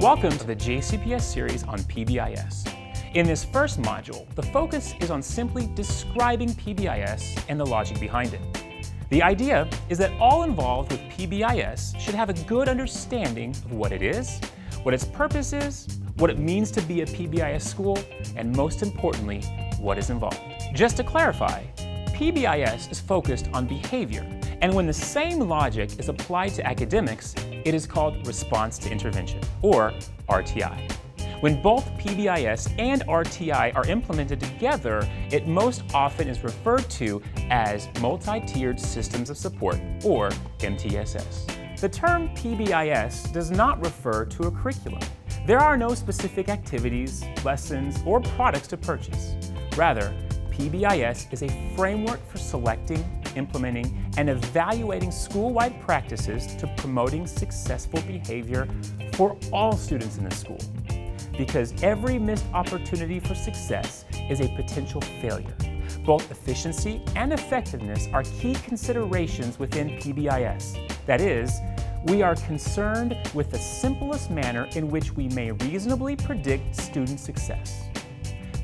Welcome to the JCPS series on PBIS. In this first module, the focus is on simply describing PBIS and the logic behind it. The idea is that all involved with PBIS should have a good understanding of what it is, what its purpose is, what it means to be a PBIS school, and most importantly, what is involved. Just to clarify, PBIS is focused on behavior, and when the same logic is applied to academics, it is called response to intervention, or RTI. When both PBIS and RTI are implemented together, it most often is referred to as multi-tiered systems of support, or MTSS. The term PBIS does not refer to a curriculum. There are no specific activities, lessons, or products to purchase. Rather, PBIS is a framework for selecting, implementing, and evaluating school-wide practices to promoting successful behavior for all students in the school. Because every missed opportunity for success is a potential failure. Both efficiency and effectiveness are key considerations within PBIS. That is, we are concerned with the simplest manner in which we may reasonably predict student success.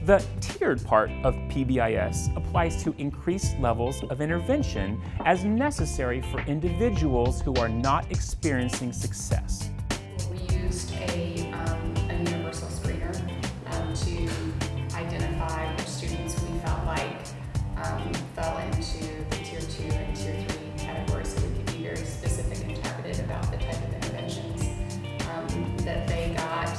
The tiered part of PBIS applies to increased levels of intervention as necessary for individuals who are not experiencing success. We used a universal screener to identify which students we felt like fell into the Tier 2 and Tier 3 categories, so we could be very specific and targeted about the type of interventions that they got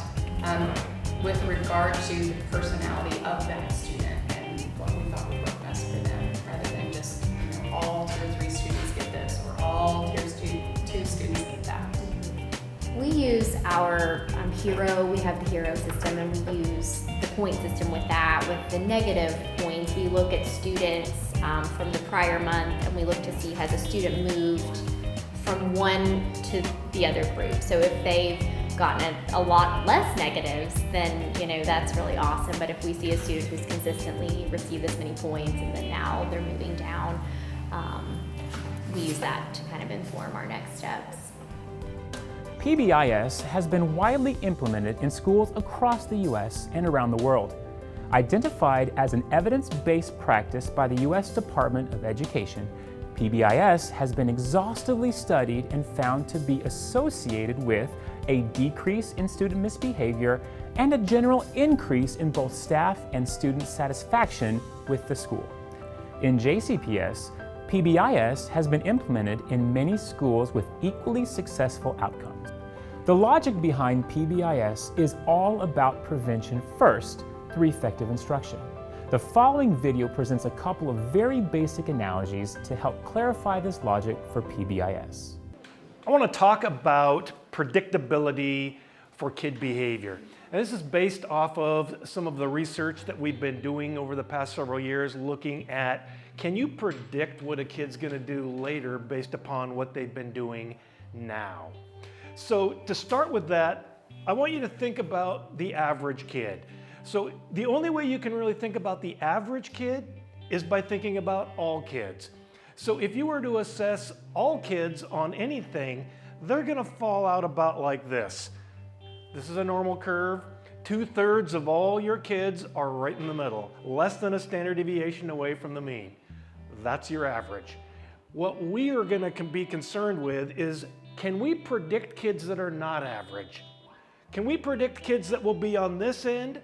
with regard to the personality of that student and what we thought would work best for them, rather than just all Tier 3 students get this or all Tier 2 students get that. We use our hero, we have the hero system, and we use the point system with that. With the negative points, we look at students from the prior month, and we look to see has a student moved from one to the other group. So if they've gotten a lot less negatives, then that's really awesome. But if we see a student who's consistently received this many points and then now they're moving down, we use that to kind of inform our next steps. PBIS has been widely implemented in schools across the U.S. and around the world. Identified as an evidence-based practice by the U.S. Department of Education, PBIS has been exhaustively studied and found to be associated with a decrease in student misbehavior and a general increase in both staff and student satisfaction with the school. In JCPS, PBIS has been implemented in many schools with equally successful outcomes. The logic behind PBIS is all about prevention first through effective instruction. The following video presents a couple of very basic analogies to help clarify this logic for PBIS. I want to talk about predictability for kid behavior. And this is based off of some of the research that we've been doing over the past several years, looking at, can you predict what a kid's going to do later based upon what they've been doing now? So to start with that, I want you to think about the average kid. So the only way you can really think about the average kid is by thinking about all kids. So if you were to assess all kids on anything, they're going to fall out about like this. This is a normal curve. 2/3 of all your kids are right in the middle, less than a standard deviation away from the mean. That's your average. What we are going to be concerned with is, can we predict kids that are not average? Can we predict kids that will be on this end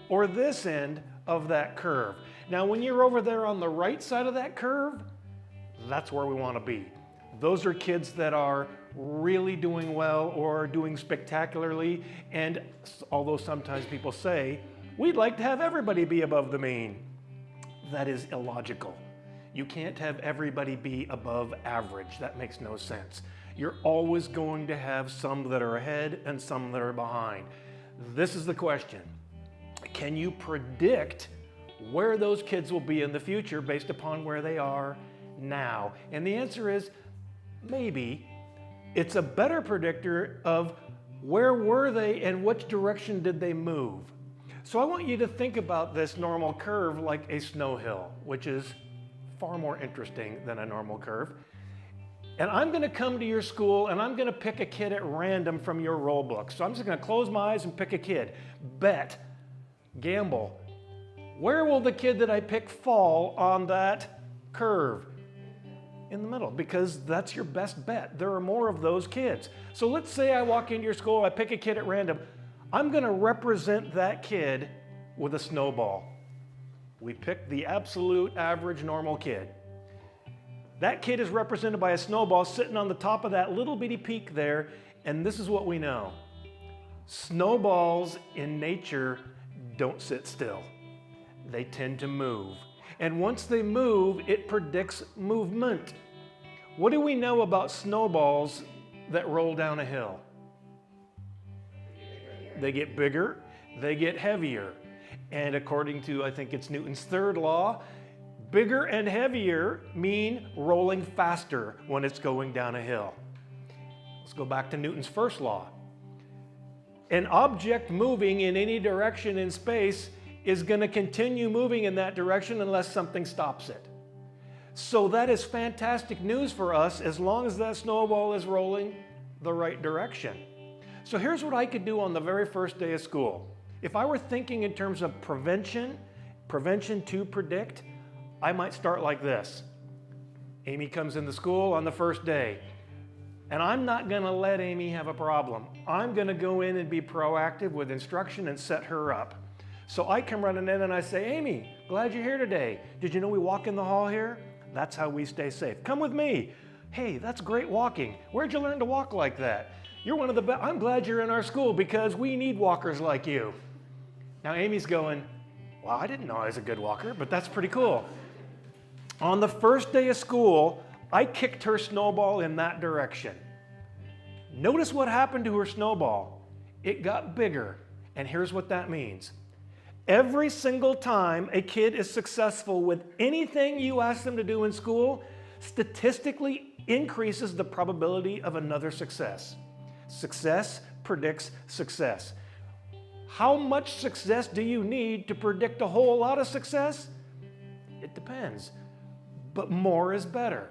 or this end of that curve? Now, when you're over there on the right side of that curve, that's where we want to be. Those are kids that are really doing well or doing spectacularly, and although sometimes people say, we'd like to have everybody be above the mean, that is illogical. You can't have everybody be above average. That makes no sense. You're always going to have some that are ahead and some that are behind. This is the question. Can you predict where those kids will be in the future based upon where they are now? And the answer is maybe. It's a better predictor of where were they and which direction did they move. So I want you to think about this normal curve like a snow hill, which is far more interesting than a normal curve. And I'm going to come to your school and I'm going to pick a kid at random from your roll book. So I'm just going to close my eyes and pick a kid. Bet, gamble. Where will the kid that I pick fall on that curve? In the middle, because that's your best bet. There are more of those kids. So let's say I walk into your school, I pick a kid at random. I'm going to represent that kid with a snowball. We pick the absolute average normal kid. That kid is represented by a snowball sitting on the top of that little bitty peak there, and this is what we know. Snowballs in nature don't sit still. They tend to move. And once they move, it predicts movement. What do we know about snowballs that roll down a hill? They get bigger, they get heavier. And according to, I think it's Newton's third law, bigger and heavier mean rolling faster when it's going down a hill. Let's go back to Newton's first law. An object moving in any direction in space is going to continue moving in that direction unless something stops it. So that is fantastic news for us as long as that snowball is rolling the right direction. So here's what I could do on the very first day of school. If I were thinking in terms of prevention to predict, I might start like this. Amy comes into school on the first day, and I'm not going to let Amy have a problem. I'm going to go in and be proactive with instruction and set her up. So I come running in and I say, Amy, glad you're here today. Did you know we walk in the hall here? That's how we stay safe. Come with me. Hey, that's great walking. Where'd you learn to walk like that? You're one of the best. I'm glad you're in our school because we need walkers like you. Now Amy's going, well, I didn't know I was a good walker, but that's pretty cool. On the first day of school, I kicked her snowball in that direction. Notice what happened to her snowball. It got bigger, and here's what that means. Every single time a kid is successful with anything you ask them to do in school, statistically increases the probability of another success. Success predicts success. How much success do you need to predict a whole lot of success? It depends, but more is better.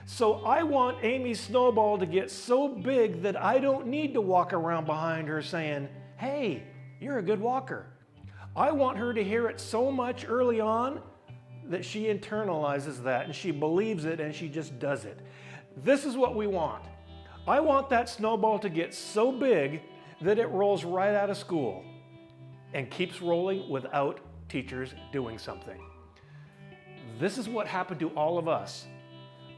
So I want Amy's snowball to get so big that I don't need to walk around behind her saying, hey, you're a good walker. I want her to hear it so much early on that she internalizes that and she believes it and she just does it. This is what we want. I want that snowball to get so big that it rolls right out of school and keeps rolling without teachers doing something. This is what happened to all of us.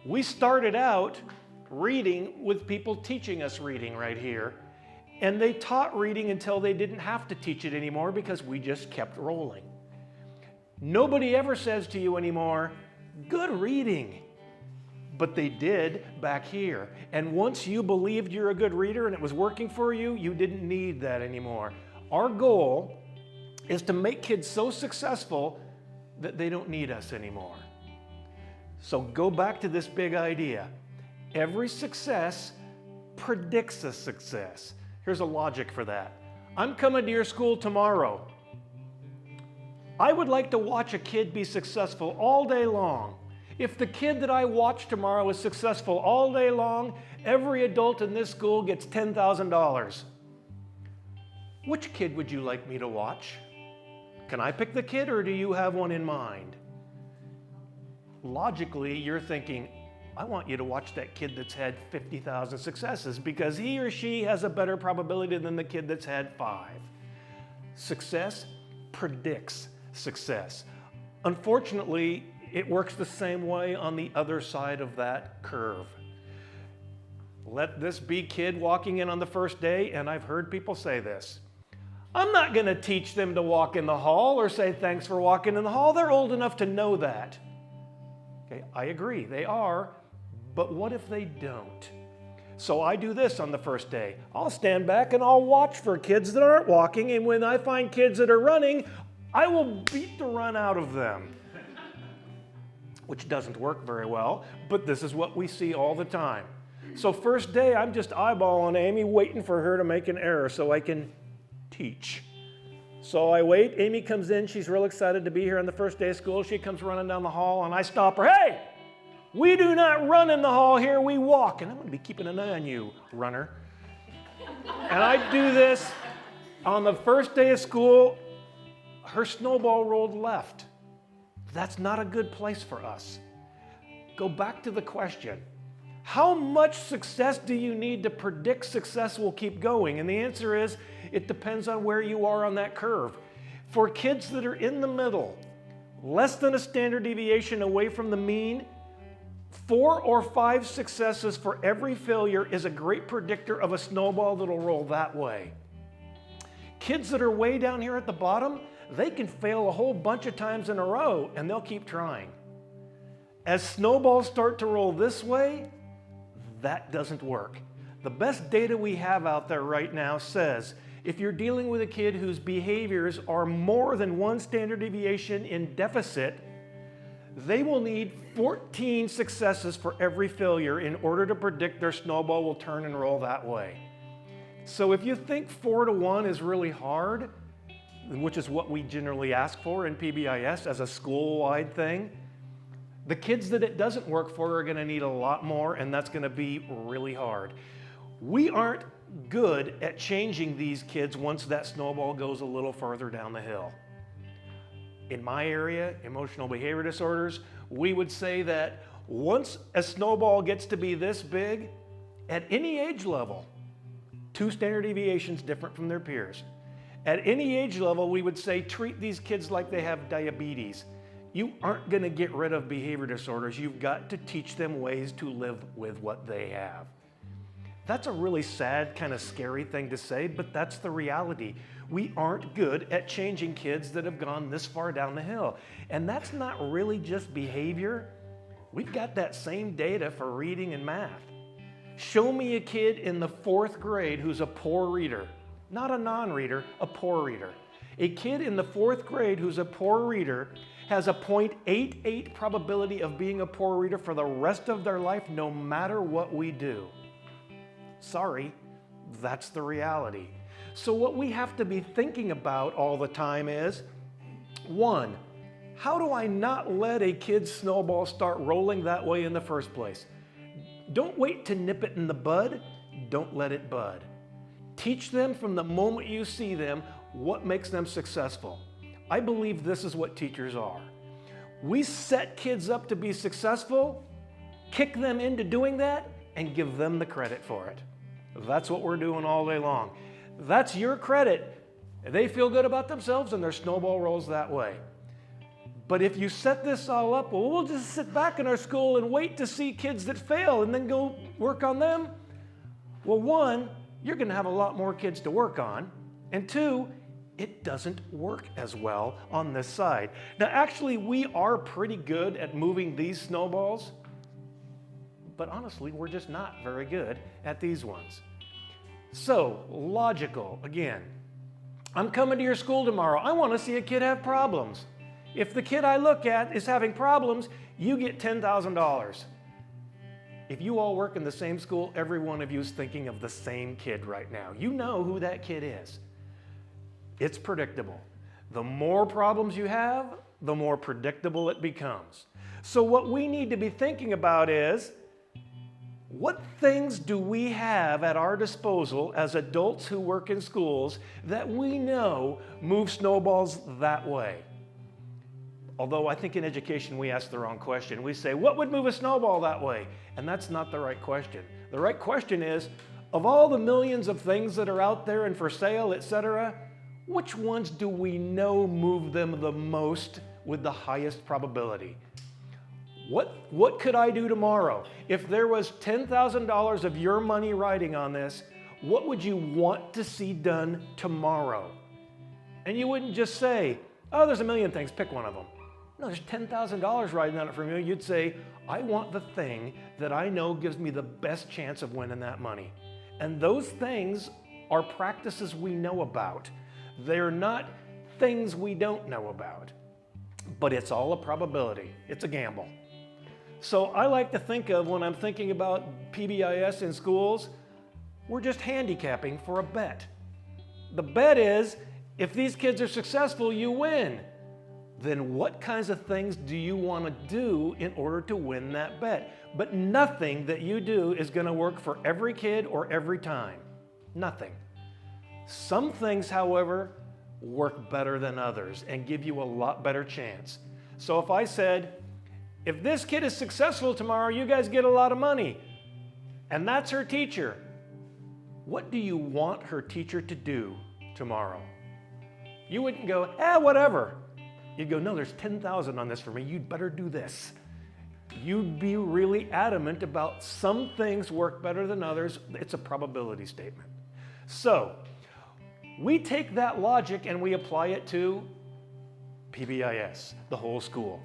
We started out reading with people teaching us reading right here. And they taught reading until they didn't have to teach it anymore because we just kept rolling. Nobody ever says to you anymore, good reading. But they did back here. And once you believed you're a good reader and it was working for you, you didn't need that anymore. Our goal is to make kids so successful that they don't need us anymore. So go back to this big idea. Every success predicts a success. Here's a logic for that. I'm coming to your school tomorrow. I would like to watch a kid be successful all day long. If the kid that I watch tomorrow is successful all day long, every adult in this school gets $10,000. Which kid would you like me to watch? Can I pick the kid or do you have one in mind? Logically, you're thinking, I want you to watch that kid that's had 50,000 successes because he or she has a better probability than the kid that's had 5. Success predicts success. Unfortunately, it works the same way on the other side of that curve. Let this be kid walking in on the first day, and I've heard people say this. I'm not going to teach them to walk in the hall or say thanks for walking in the hall. They're old enough to know that. Okay, I agree, they are. But what if they don't? So I do this on the first day. I'll stand back and I'll watch for kids that aren't walking, and when I find kids that are running, I will beat the run out of them. Which doesn't work very well, but this is what we see all the time. So first day, I'm just eyeballing Amy, waiting for her to make an error so I can teach. So I wait, Amy comes in, she's real excited to be here on the first day of school. She comes running down the hall and I stop her, hey! We do not run in the hall here, we walk. And I'm going to be keeping an eye on you, runner. And I do this on the first day of school. Her snowball rolled left. That's not a good place for us. Go back to the question. How much success do you need to predict success will keep going? And the answer is, it depends on where you are on that curve. For kids that are in the middle, less than a standard deviation away from the mean, 4 or 5 successes for every failure is a great predictor of a snowball that'll roll that way. Kids that are way down here at the bottom, they can fail a whole bunch of times in a row and they'll keep trying. As snowballs start to roll this way, that doesn't work. The best data we have out there right now says if you're dealing with a kid whose behaviors are more than 1 standard deviation in deficit, they will need 14 successes for every failure in order to predict their snowball will turn and roll that way. So if you think 4 to 1 is really hard, which is what we generally ask for in PBIS as a school-wide thing, the kids that it doesn't work for are going to need a lot more, and that's going to be really hard. We aren't good at changing these kids once that snowball goes a little further down the hill. In my area, emotional behavior disorders, we would say that once a snowball gets to be this big, at any age level, 2 standard deviations different from their peers. At any age level, we would say treat these kids like they have diabetes. You aren't going to get rid of behavior disorders. You've got to teach them ways to live with what they have. That's a really sad, kind of scary thing to say, but that's the reality. We aren't good at changing kids that have gone this far down the hill. And that's not really just behavior. We've got that same data for reading and math. Show me a kid in the 4th grade who's a poor reader. Not a non-reader, a poor reader. A kid in the 4th grade who's a poor reader has a 0.88 probability of being a poor reader for the rest of their life, no matter what we do. Sorry, that's the reality. So what we have to be thinking about all the time is, 1, how do I not let a kid's snowball start rolling that way in the first place? Don't wait to nip it in the bud, don't let it bud. Teach them from the moment you see them what makes them successful. I believe this is what teachers are. We set kids up to be successful, kick them into doing that, and give them the credit for it. That's what we're doing all day long. That's your credit. They feel good about themselves and their snowball rolls that way. But if you set this all up, well, we'll just sit back in our school and wait to see kids that fail and then go work on them. Well, 1, you're going to have a lot more kids to work on. And 2, it doesn't work as well on this side. Now, actually, we are pretty good at moving these snowballs, but honestly, we're just not very good at these ones. So, logical, again. I'm coming to your school tomorrow. I want to see a kid have problems. If the kid I look at is having problems, you get $10,000. If you all work in the same school, every one of you is thinking of the same kid right now. You know who that kid is. It's predictable. The more problems you have, the more predictable it becomes. So what we need to be thinking about is, what things do we have at our disposal as adults who work in schools that we know move snowballs that way? Although I think in education we ask the wrong question. We say, what would move a snowball that way? And that's not the right question. The right question is, of all the millions of things that are out there and for sale, etc., which ones do we know move them the most with the highest probability? What could I do tomorrow? If there was $10,000 of your money riding on this, what would you want to see done tomorrow? And you wouldn't just say, oh, there's a million things, pick one of them. No, there's $10,000 riding on it from you. You'd say, I want the thing that I know gives me the best chance of winning that money. And those things are practices we know about. They're not things we don't know about. But it's all a probability. It's a gamble. So I like to think of, when I'm thinking about PBIS in schools, we're just handicapping for a bet. The bet is, if these kids are successful, you win. then what kinds of things do you want to do in order to win that bet? But nothing that you do is going to work for every kid or every time. Nothing. Some things, however, work better than others and give you a lot better chance. So if I said, if this kid is successful tomorrow, you guys get a lot of money, and that's her teacher, what do you want her teacher to do tomorrow? You wouldn't go, whatever. You'd go, no, there's 10,000 on this for me. You'd better do this. You'd be really adamant about some things work better than others. It's a probability statement. So we take that logic and we apply it to PBIS, the whole school.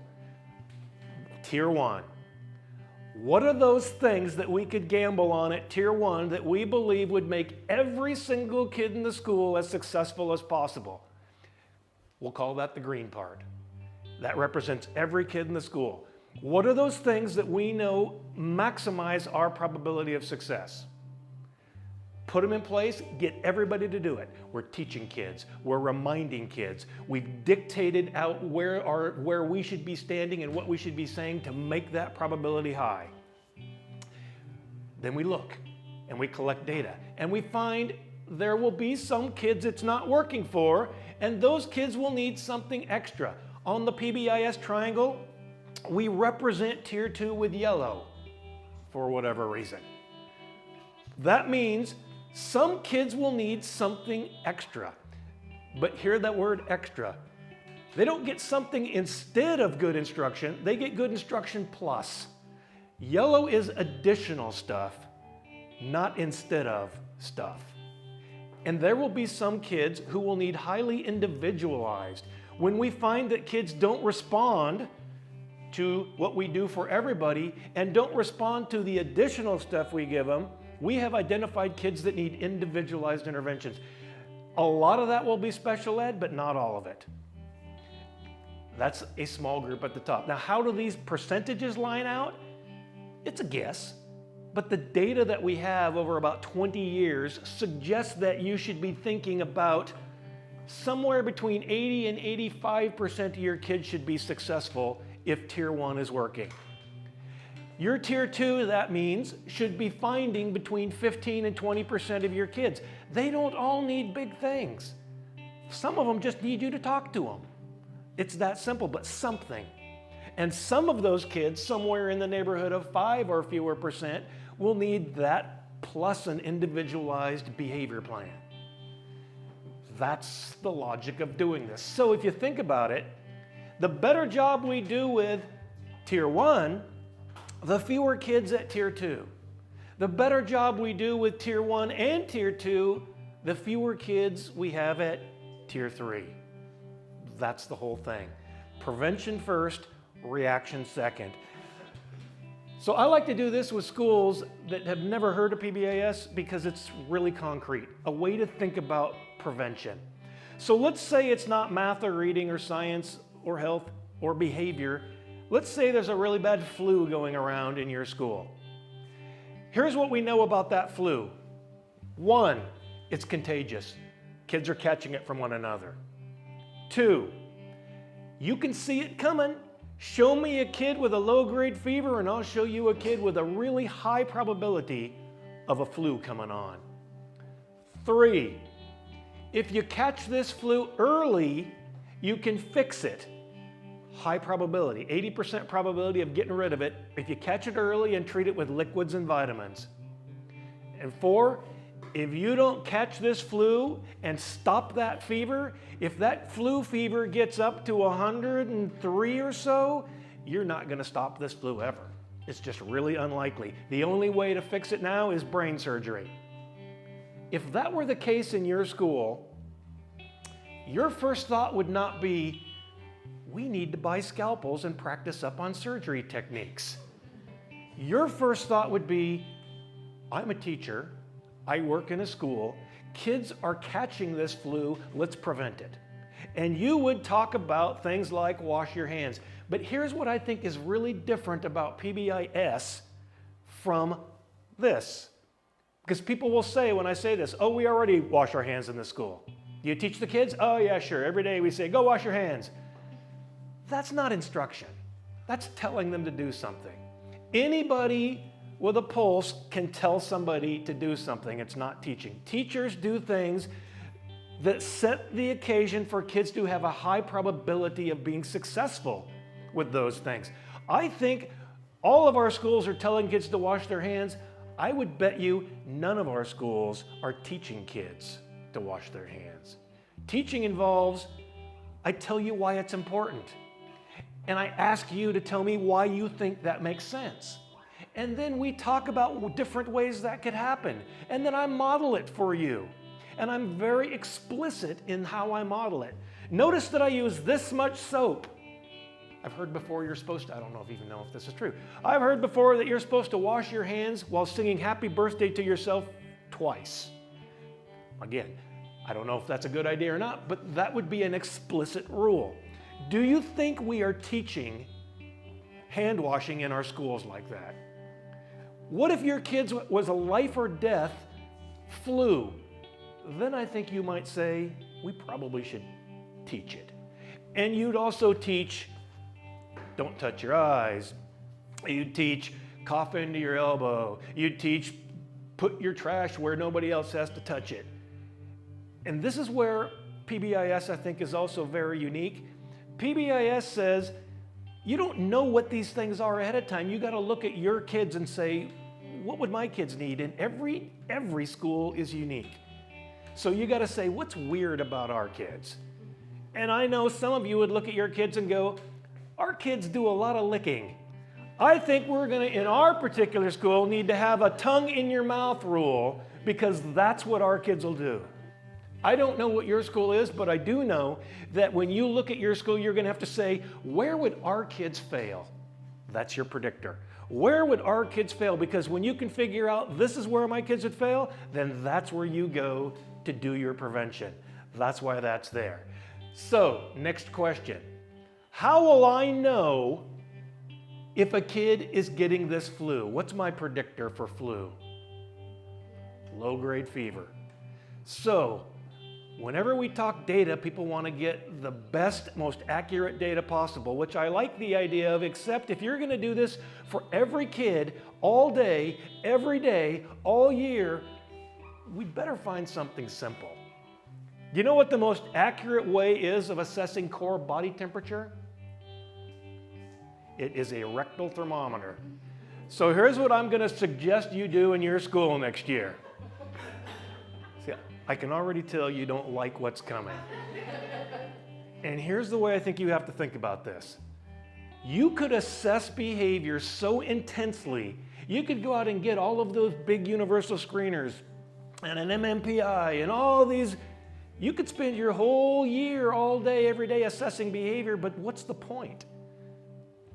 Tier 1. What are those things that we could gamble on at Tier 1 that we believe would make every single kid in the school as successful as possible? We'll call that the green part. That represents every kid in the school. What are those things that we know maximize our probability of success? Put them in place, get everybody to do it. We're teaching kids, we're reminding kids, we've dictated out where we should be standing and what we should be saying to make that probability high. Then we look and we collect data and we find there will be some kids it's not working for, and those kids will need something extra. On the PBIS triangle, we represent Tier 2 with yellow for whatever reason. That means some kids will need something extra. But hear that word extra. They don't get something instead of good instruction, they get good instruction plus. Yellow is additional stuff, not instead of stuff. And there will be some kids who will need highly individualized. When we find that kids don't respond to what we do for everybody and don't respond to the additional stuff we give them, we have identified kids that need individualized interventions. A lot of that will be special ed, but not all of it. That's a small group at the top. Now, how do these percentages line out? It's a guess. But the data that we have over about 20 years suggests that you should be thinking about somewhere between 80 and 85% of your kids should be successful if Tier 1 is working. Your Tier 2, that means, should be finding between 15 and 20% of your kids. They don't all need big things. Some of them just need you to talk to them. It's that simple, but something. And some of those kids, somewhere in the neighborhood of 5 or fewer percent, will need that plus an individualized behavior plan. That's the logic of doing this. So if you think about it, the better job we do with Tier 1, the fewer kids at Tier 2. The better job we do with Tier 1 and Tier 2, the fewer kids we have at Tier 3. That's the whole thing. Prevention first, reaction second. So I like to do this with schools that have never heard of PBIS because it's really concrete, a way to think about prevention. So let's say it's not math or reading or science or health or behavior. Let's say there's a really bad flu going around in your school. Here's what we know about that flu. 1, it's contagious. Kids are catching it from one another. 2, you can see it coming. Show me a kid with a low-grade fever and I'll show you a kid with a really high probability of a flu coming on. 3, if you catch this flu early, you can fix it. High probability, 80% probability of getting rid of it if you catch it early and treat it with liquids and vitamins. And 4, if you don't catch this flu and stop that fever, if that flu fever gets up to 103 or so, you're not going to stop this flu ever. It's just really unlikely. The only way to fix it now is brain surgery. If that were the case in your school, your first thought would not be, we need to buy scalpels and practice up on surgery techniques. Your first thought would be, I'm a teacher, I work in a school, kids are catching this flu, let's prevent it. And you would talk about things like wash your hands. But here's what I think is really different about PBIS from this. Because people will say when I say this, oh, we already wash our hands in the school. Do you teach the kids? Oh yeah, sure. Every day we say, go wash your hands. That's not instruction. That's telling them to do something. Anybody with a pulse can tell somebody to do something. It's not teaching. Teachers do things that set the occasion for kids to have a high probability of being successful with those things. I think all of our schools are telling kids to wash their hands. I would bet you none of our schools are teaching kids to wash their hands. Teaching involves, I tell you why it's important. And I ask you to tell me why you think that makes sense. And then we talk about different ways that could happen. And then I model it for you. And I'm very explicit in how I model it. Notice that I use this much soap. I've heard before you're supposed to, I don't know if even know if this is true. I've heard before that you're supposed to wash your hands while singing happy birthday to yourself twice. Again, I don't know if that's a good idea or not, but that would be an explicit rule. Do you think we are teaching hand washing in our schools like that? What if your kids was a life or death flu? Then I think you might say, we probably should teach it. And you'd also teach, don't touch your eyes. You'd teach, cough into your elbow. You'd teach, put your trash where nobody else has to touch it. And this is where PBIS, I think, is also very unique. PBIS says, you don't know what these things are ahead of time. You got to look at your kids and say, what would my kids need? And every school is unique. So you got to say, what's weird about our kids? And I know some of you would look at your kids and go, our kids do a lot of licking. I think we're going to, in our particular school, need to have a tongue in your mouth rule because that's what our kids will do. I don't know what your school is, but I do know that when you look at your school, you're going to have to say, where would our kids fail? That's your predictor. Where would our kids fail? Because when you can figure out this is where my kids would fail, then that's where you go to do your prevention. That's why that's there. So, next question. How will I know if a kid is getting this flu? What's my predictor for flu? Low-grade fever. So, whenever we talk data, people want to get the best, most accurate data possible, which I like the idea of, except if you're going to do this for every kid, all day, every day, all year, we'd better find something simple. Do you know what the most accurate way is of assessing core body temperature? It is a rectal thermometer. So here's what I'm going to suggest you do in your school next year. See, I can already tell you don't like what's coming. And here's the way I think you have to think about this. You could assess behavior so intensely, you could go out and get all of those big universal screeners and an MMPI and all these. You could spend your whole year, all day, every day assessing behavior, but what's the point?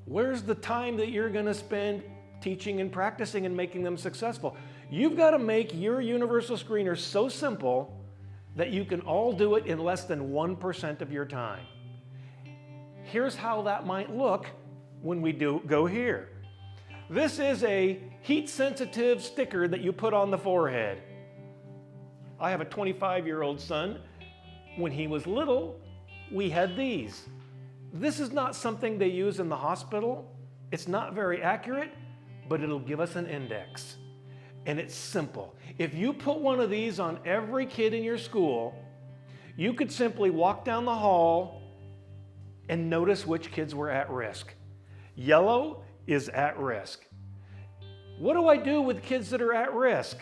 Where's the time that you're going to spend teaching and practicing and making them successful? You've got to make your universal screener so simple that you can all do it in less than 1% of your time. Here's how that might look when we go here. This is a heat-sensitive sticker that you put on the forehead. I have a 25-year-old son. When he was little, we had these. This is not something they use in the hospital. It's not very accurate, but it'll give us an index. And it's simple. If you put one of these on every kid in your school, you could simply walk down the hall and notice which kids were at risk. Yellow is at risk. What do I do with kids that are at risk?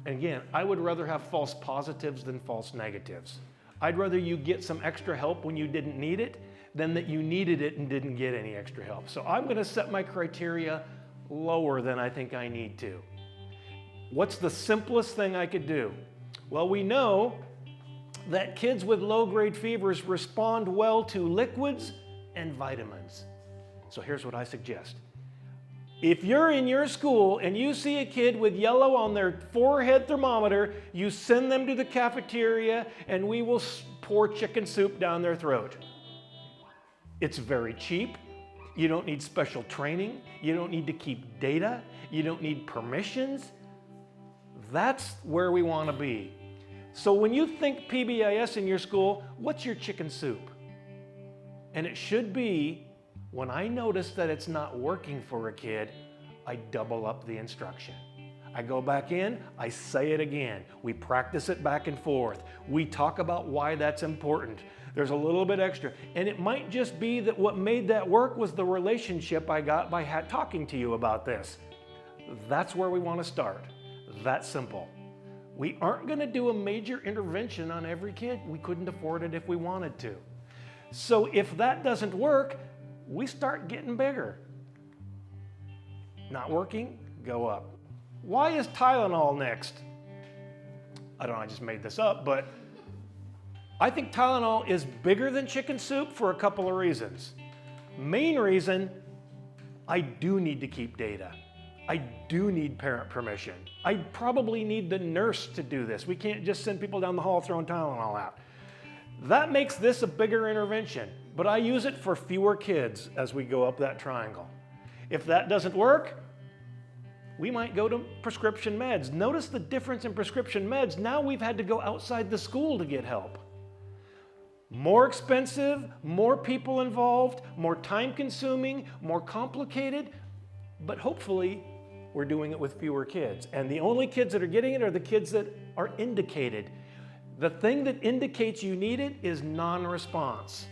And again, I would rather have false positives than false negatives. I'd rather you get some extra help when you didn't need it than that you needed it and didn't get any extra help. So I'm going to set my criteria lower than I think I need to. What's the simplest thing I could do? Well, we know that kids with low-grade fevers respond well to liquids and vitamins. So here's what I suggest. If you're in your school and you see a kid with yellow on their forehead thermometer, you send them to the cafeteria and we will pour chicken soup down their throat. It's very cheap. You don't need special training. You don't need to keep data. You don't need permissions. That's where we want to be. So when you think PBIS in your school, what's your chicken soup? And it should be, when I notice that it's not working for a kid, I double up the instruction. I go back in, I say it again. We practice it back and forth. We talk about why that's important. There's a little bit extra. And it might just be that what made that work was the relationship I got by talking to you about this. That's where we want to start. That's simple. We aren't going to do a major intervention on every kid. We couldn't afford it if we wanted to. So if that doesn't work, we start getting bigger. Not working? Go up. Why is Tylenol next? I don't know, I just made this up, but I think Tylenol is bigger than chicken soup for a couple of reasons. Main reason, I do need to keep data. I do need parent permission. I probably need the nurse to do this. We can't just send people down the hall throwing Tylenol out. That makes this a bigger intervention, but I use it for fewer kids as we go up that triangle. If that doesn't work, we might go to prescription meds. Notice the difference in prescription meds. Now we've had to go outside the school to get help. More expensive, more people involved, more time consuming, more complicated, but hopefully we're doing it with fewer kids. And the only kids that are getting it are the kids that are indicated. The thing that indicates you need it is non-response.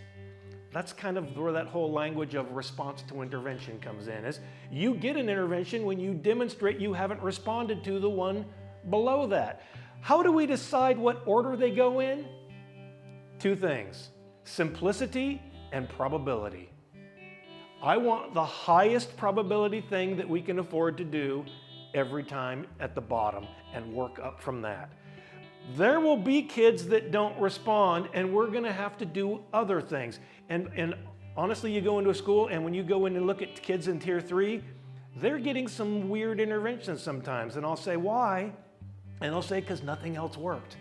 That's kind of where that whole language of response to intervention comes in, is you get an intervention when you demonstrate you haven't responded to the one below that. How do we decide what order they go in? Two things, simplicity and probability. I want the highest probability thing that we can afford to do every time at the bottom and work up from that. There will be kids that don't respond, and we're going to have to do other things. And honestly, you go into a school, and when you go in and look at kids in Tier 3, they're getting some weird interventions sometimes. And I'll say, why? And they'll say, because nothing else worked.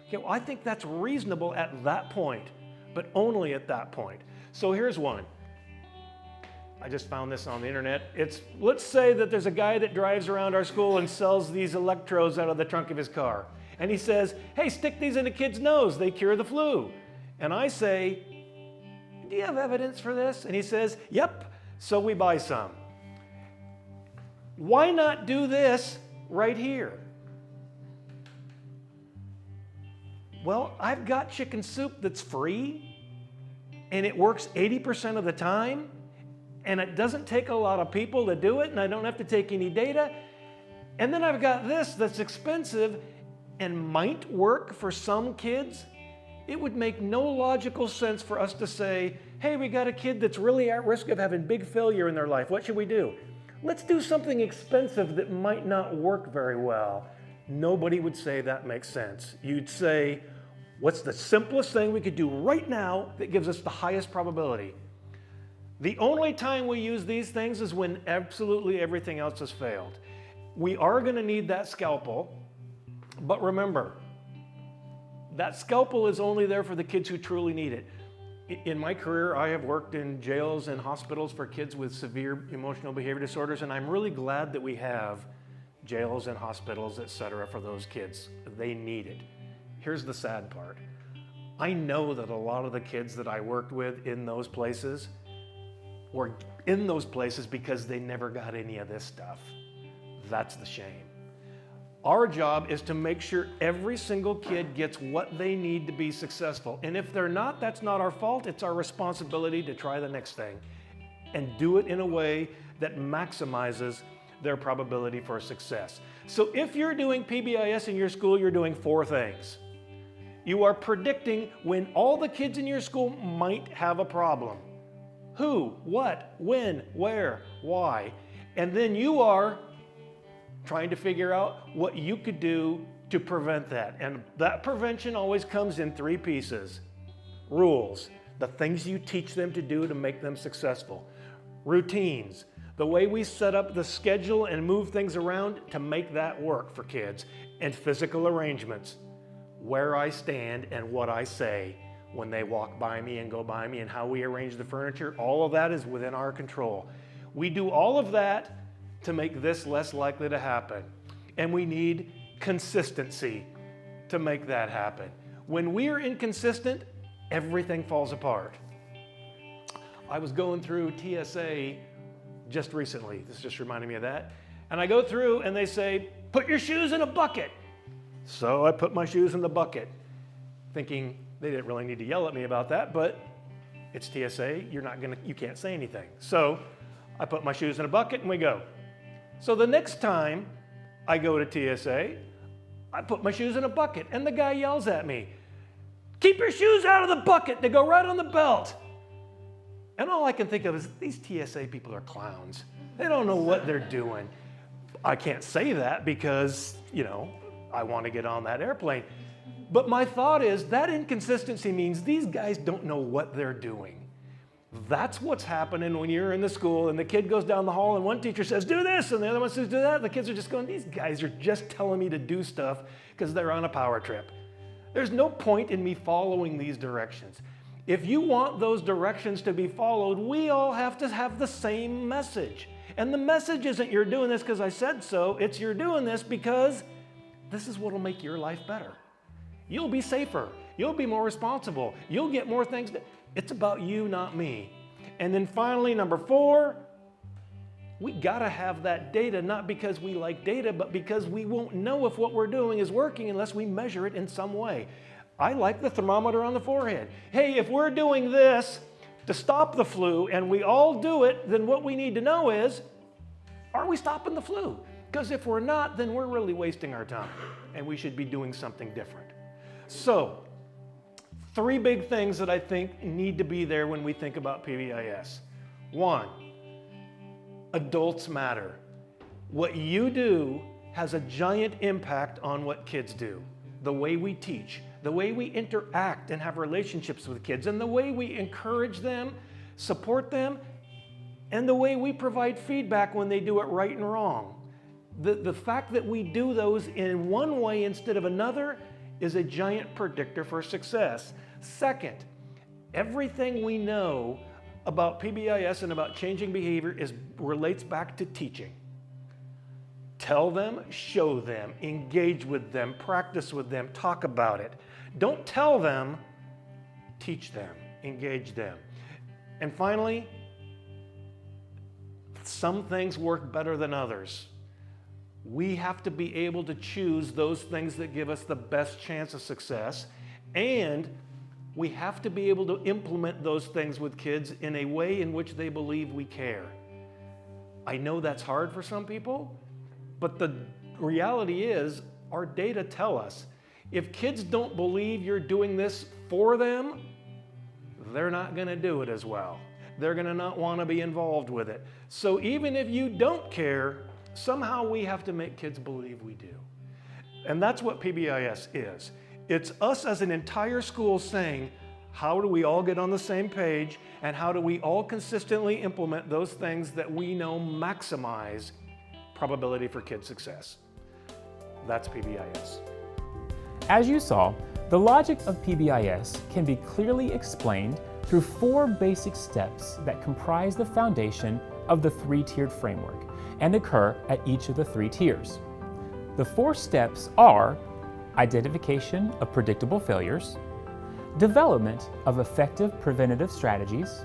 Okay, well, I think that's reasonable at that point, but only at that point. So here's one. I just found this on the internet. Let's say that there's a guy that drives around our school and sells these electrodes out of the trunk of his car. And he says, hey, stick these in a kid's nose, they cure the flu. And I say, do you have evidence for this? And he says, yep, so we buy some. Why not do this right here? Well, I've got chicken soup that's free, and it works 80% of the time, and it doesn't take a lot of people to do it, and I don't have to take any data. And then I've got this that's expensive and might work for some kids. It would make no logical sense for us to say, hey, we got a kid that's really at risk of having big failure in their life. What should we do? Let's do something expensive that might not work very well. Nobody would say that makes sense. You'd say, what's the simplest thing we could do right now that gives us the highest probability? The only time we use these things is when absolutely everything else has failed. We are going to need that scalpel, but remember, that scalpel is only there for the kids who truly need it. In my career, I have worked in jails and hospitals for kids with severe emotional behavior disorders, and I'm really glad that we have jails and hospitals, etc., for those kids. They need it. Here's the sad part. I know that a lot of the kids that I worked with in those places were in those places because they never got any of this stuff. That's the shame. Our job is to make sure every single kid gets what they need to be successful. And if they're not, that's not our fault. It's our responsibility to try the next thing and do it in a way that maximizes their probability for success. So if you're doing PBIS in your school, you're doing 4 things. You are predicting when all the kids in your school might have a problem. Who, what, when, where, why. And then you are trying to figure out what you could do to prevent that. And that prevention always comes in 3 pieces. Rules, the things you teach them to do to make them successful. Routines, the way we set up the schedule and move things around to make that work for kids. And physical arrangements, where I stand and what I say when they walk by me and go by me and how we arrange the furniture. All of that is within our control. We do all of that to make this less likely to happen. And we need consistency to make that happen. When we are inconsistent, everything falls apart. I was going through TSA just recently. This just reminded me of that. And I go through and they say, put your shoes in a bucket. So I put my shoes in the bucket, thinking they didn't really need to yell at me about that, but it's TSA, you can't say anything. So I put my shoes in a bucket and we go. So the next time I go to TSA, I put my shoes in a bucket and the guy yells at me, keep your shoes out of the bucket, they go right on the belt. And all I can think of is these TSA people are clowns. They don't know what they're doing. I can't say that because, I want to get on that airplane. But my thought is that inconsistency means these guys don't know what they're doing. That's what's happening when you're in the school and the kid goes down the hall and one teacher says, do this, and the other one says, do that. And the kids are just going, these guys are just telling me to do stuff because they're on a power trip. There's no point in me following these directions. If you want those directions to be followed, we all have to have the same message. And the message isn't you're doing this because I said so, it's you're doing this because this is what will make your life better. You'll be safer, you'll be more responsible, you'll get more things. It's about you, not me. And then finally, number 4, we gotta have that data, not because we like data, but because we won't know if what we're doing is working unless we measure it in some way. I like the thermometer on the forehead. Hey, if we're doing this to stop the flu and we all do it, then what we need to know is, are we stopping the flu? Because if we're not, then we're really wasting our time and we should be doing something different. So, 3 big things that I think need to be there when we think about PBIS. 1, adults matter. What you do has a giant impact on what kids do. The way we teach, the way we interact and have relationships with kids, and the way we encourage them, support them, and the way we provide feedback when they do it right and wrong. The fact that we do those in one way instead of another is a giant predictor for success. Second, everything we know about PBIS and about changing behavior relates back to teaching. Tell them, show them, engage with them, practice with them, talk about it. Don't tell them, teach them, engage them. And finally, some things work better than others. We have to be able to choose those things that give us the best chance of success, and we have to be able to implement those things with kids in a way in which they believe we care. I know that's hard for some people, but the reality is our data tell us if kids don't believe you're doing this for them, they're not going to do it as well. They're going to not want to be involved with it. So even if you don't care, somehow we have to make kids believe we do. And that's what PBIS is. It's us as an entire school saying, how do we all get on the same page, and how do we all consistently implement those things that we know maximize probability for kid success. That's PBIS. As you saw, the logic of PBIS can be clearly explained through 4 basic steps that comprise the foundation of the 3-tiered framework and occur at each of the 3 tiers. The 4 steps are identification of predictable failures, development of effective preventative strategies,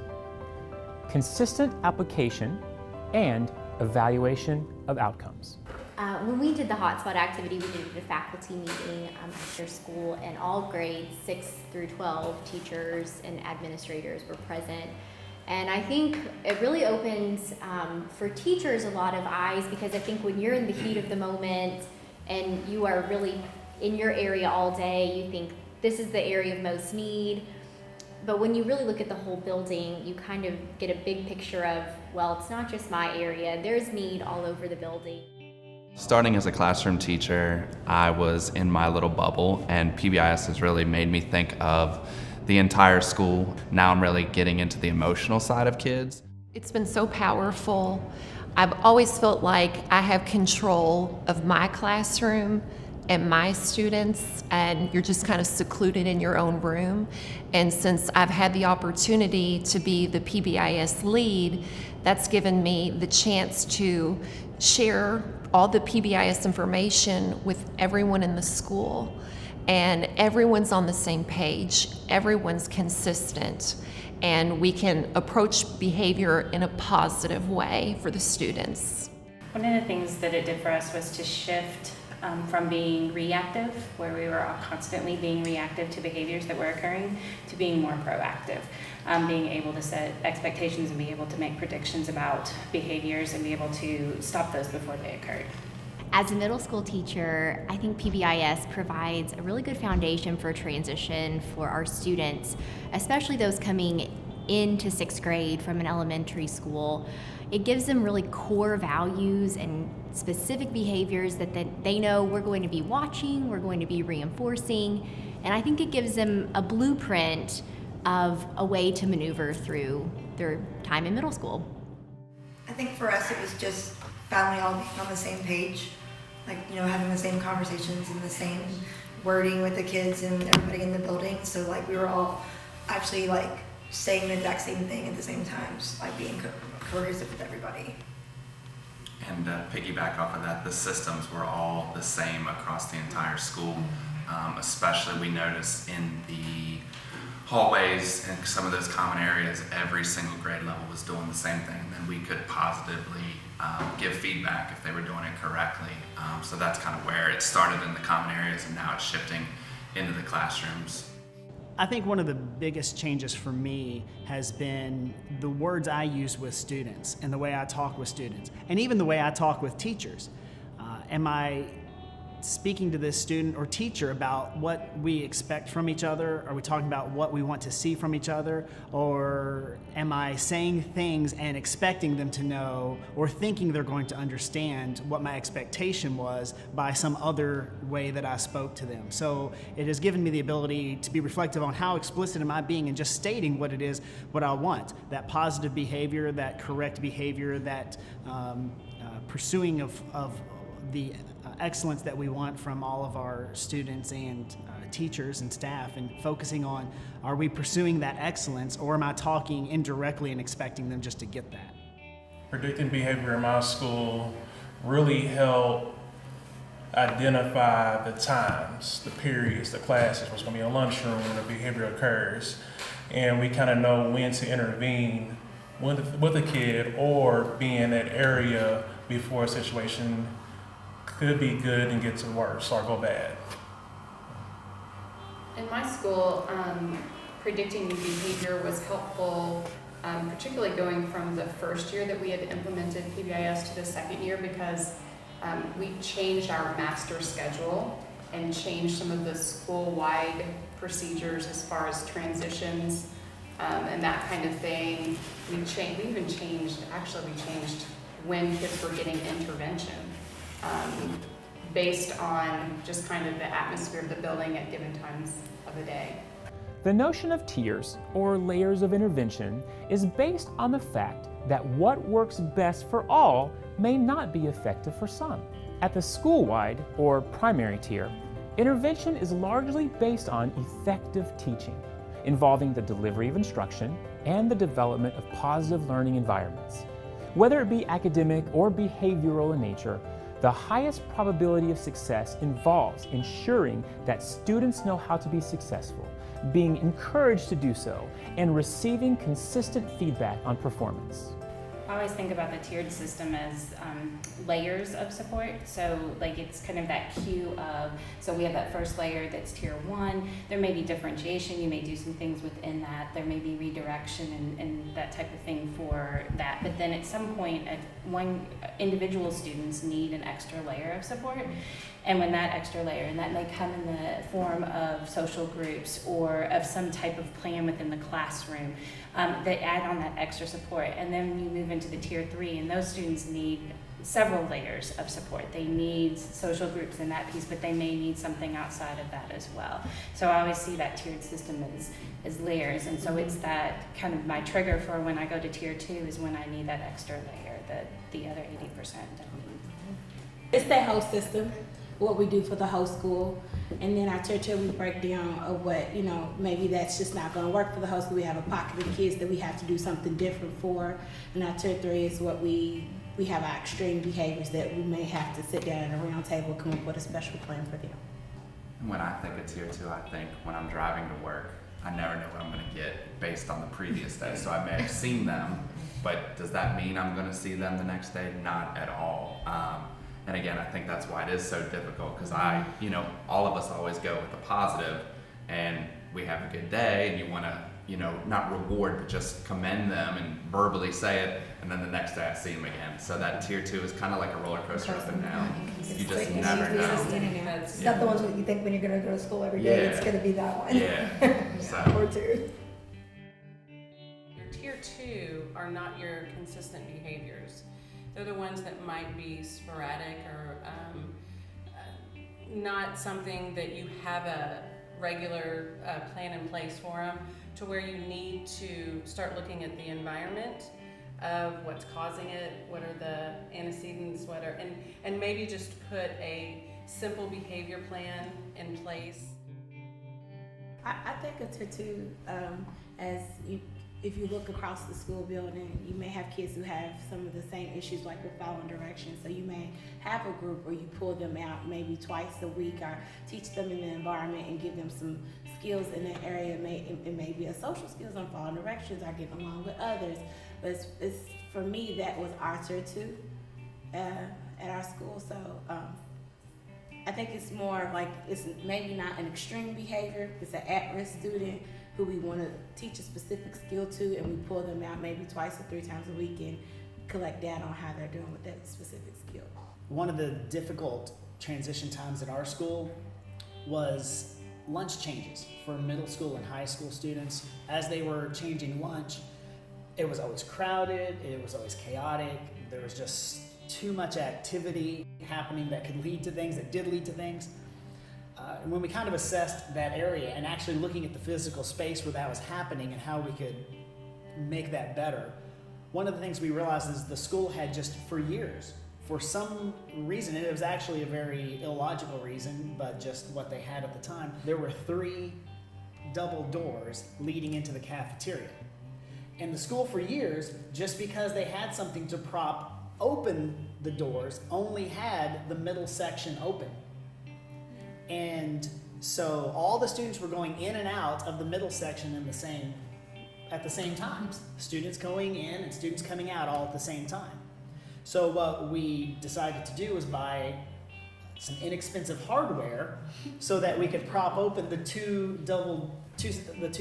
consistent application, and evaluation of outcomes. When we did the hotspot activity, we did it at a faculty meeting after school, and all grades 6 through 12 teachers and administrators were present. And I think it really opens for teachers a lot of eyes, because I think when you're in the heat of the moment and you are really in your area all day, you think this is the area of most need. But when you really look at the whole building, you kind of get a big picture of, well, it's not just my area, there's need all over the building. Starting as a classroom teacher, I was in my little bubble, and PBIS has really made me think of the entire school. Now I'm really getting into the emotional side of kids. It's been so powerful. I've always felt like I have control of my classroom and my students, and you're just kind of secluded in your own room. And since I've had the opportunity to be the PBIS lead, that's given me the chance to share all the PBIS information with everyone in the school. And everyone's on the same page, everyone's consistent. and we can approach behavior in a positive way for the students. One of the things that it did for us was to shift from being reactive, where we were constantly being reactive to behaviors that were occurring, to being more proactive, being able to set expectations and be able to make predictions about behaviors and be able to stop those before they occurred. As a middle school teacher, I think PBIS provides a really good foundation for transition for our students, especially those coming into sixth grade from an elementary school. It gives them really core values and specific behaviors that they know we're going to be watching, we're going to be reinforcing, and I think it gives them a blueprint of a way to maneuver through their time in middle school. I think for us it was just finally all being on the same page, like, you know, having the same conversations and the same wording with the kids and everybody in the building. So like we were all actually like saying the exact same thing at the same time, just like being cohesive with everybody. And piggyback off of that, the systems were all the same across the entire school. Especially we noticed in the hallways and some of those common areas, every single grade level was doing the same thing. And then we could positively give feedback if they were doing it correctly. So that's kind of where it started in the common areas, and now it's shifting into the classrooms. I think one of the biggest changes for me has been the words I use with students and the way I talk with students, and even the way I talk with teachers. Am I speaking to this student or teacher about what we expect from each other? Are we talking about what we want to see from each other? Or am I saying things and expecting them to know or thinking they're going to understand what my expectation was by some other way that I spoke to them? So it has given me the ability to be reflective on how explicit am I being and just stating what it is, what I want. That positive behavior, that correct behavior, that pursuing of the excellence that we want from all of our students and teachers and staff, and focusing on, are we pursuing that excellence, or am I talking indirectly and expecting them just to get that? Predicting behavior in my school really helped identify the times, the periods, the classes, what's going to be in a lunchroom when the behavior occurs, and we kind of know when to intervene with a kid or be in that area before a situation could be good and get to worse or go bad. In my school, predicting behavior was helpful, particularly going from the first year that we had implemented PBIS to the second year, because we changed our master schedule and changed some of the school-wide procedures as far as transitions and that kind of thing. We changed when kids were getting intervention. Based on just kind of the atmosphere of the building at given times of the day. The notion of tiers, or layers of intervention, is based on the fact that what works best for all may not be effective for some. At the school-wide, or primary tier, intervention is largely based on effective teaching, involving the delivery of instruction and the development of positive learning environments. Whether it be academic or behavioral in nature, the highest probability of success involves ensuring that students know how to be successful, being encouraged to do so, and receiving consistent feedback on performance. I always think about the tiered system as layers of support. So like it's kind of that cue of, so we have that first layer that's tier 1. There may be differentiation. You may do some things within that. There may be redirection and that type of thing for that. But then at some point, individual students need an extra layer of support. And when that extra layer, and that may come in the form of social groups or of some type of plan within the classroom, that add on that extra support. And then you move into the tier 3, and those students need several layers of support. They need social groups in that piece, but they may need something outside of that as well. So I always see that tiered system as layers. And so it's that kind of my trigger for when I go to tier 2 is when I need that extra layer that the other 80% don't need. It's that whole system, what we do for the whole school, and then our tier 2 we break down of what, you know, maybe that's just not going to work for the whole school. We have a pocket of kids that we have to do something different for, and our tier 3 is what we have our extreme behaviors that we may have to sit down at a round table, come up with a special plan for them. When I think of tier 2, I think when I'm driving to work I never know what I'm going to get based on the previous day. So I may have seen them, but does that mean I'm going to see them the next day? Not at all. And again, I think that's why it is so difficult, because all of us always go with the positive, and we have a good day, and you want to, not reward, but just commend them and verbally say it, and then the next day I see them again. So that tier 2 is kind of like a roller coaster up and down. You just never know. It's not the ones that you think when you're going to go to school every day, it's going to be that one. Yeah. So. Or 2. Your tier 2 are not your consistent behaviors. They're the ones that might be sporadic or not something that you have a regular plan in place for them, to where you need to start looking at the environment of what's causing it, what are the antecedents, and maybe just put a simple behavior plan in place. I think of tier 2 if you look across the school building, you may have kids who have some of the same issues, like with following directions. So you may have a group where you pull them out maybe twice a week, or teach them in the environment and give them some skills in that area. It may be a social skills on following directions or getting along with others. But it's for me, that was our tier 2 at our school. So I think it's more like, it's maybe not an extreme behavior. It's an at-risk student who we want to teach a specific skill to, and we pull them out maybe twice or 3 times a week and collect data on how they're doing with that specific skill. One of the difficult transition times at our school was lunch changes for middle school and high school students. As they were changing lunch, it was always crowded, it was always chaotic, there was just too much activity happening that could lead to things, that did lead to things. And when we kind of assessed that area and actually looking at the physical space where that was happening and how we could make that better, one of the things we realized is the school had just for years, for some reason, and it was actually a very illogical reason, but just what they had at the time, there were 3 double doors leading into the cafeteria. And the school for years, just because they had something to prop open the doors, only had the middle section open. And so all the students were going in and out of the middle section at the same time. Students going in and students coming out all at the same time. So what we decided to do was buy some inexpensive hardware so that we could prop open the two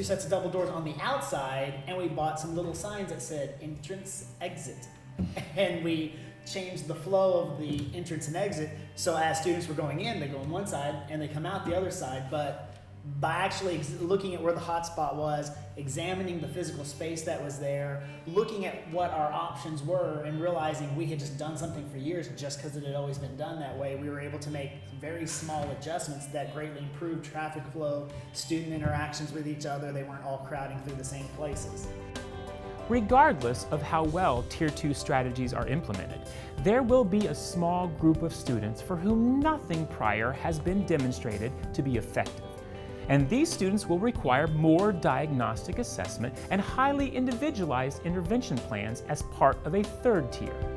sets of double doors on the outside, and we bought some little signs that said entrance, exit. And we changed the flow of the entrance and exit, so as students were going in, they go on one side and they come out the other side. But by actually looking at where the hot spot was, examining the physical space that was there, looking at what our options were, and realizing we had just done something for years just because it had always been done that way, we were able to make very small adjustments that greatly improved traffic flow, student interactions with each other. They weren't all crowding through the same places. Regardless of how well Tier 2 strategies are implemented, there will be a small group of students for whom nothing prior has been demonstrated to be effective. And these students will require more diagnostic assessment and highly individualized intervention plans as part of a 3rd tier.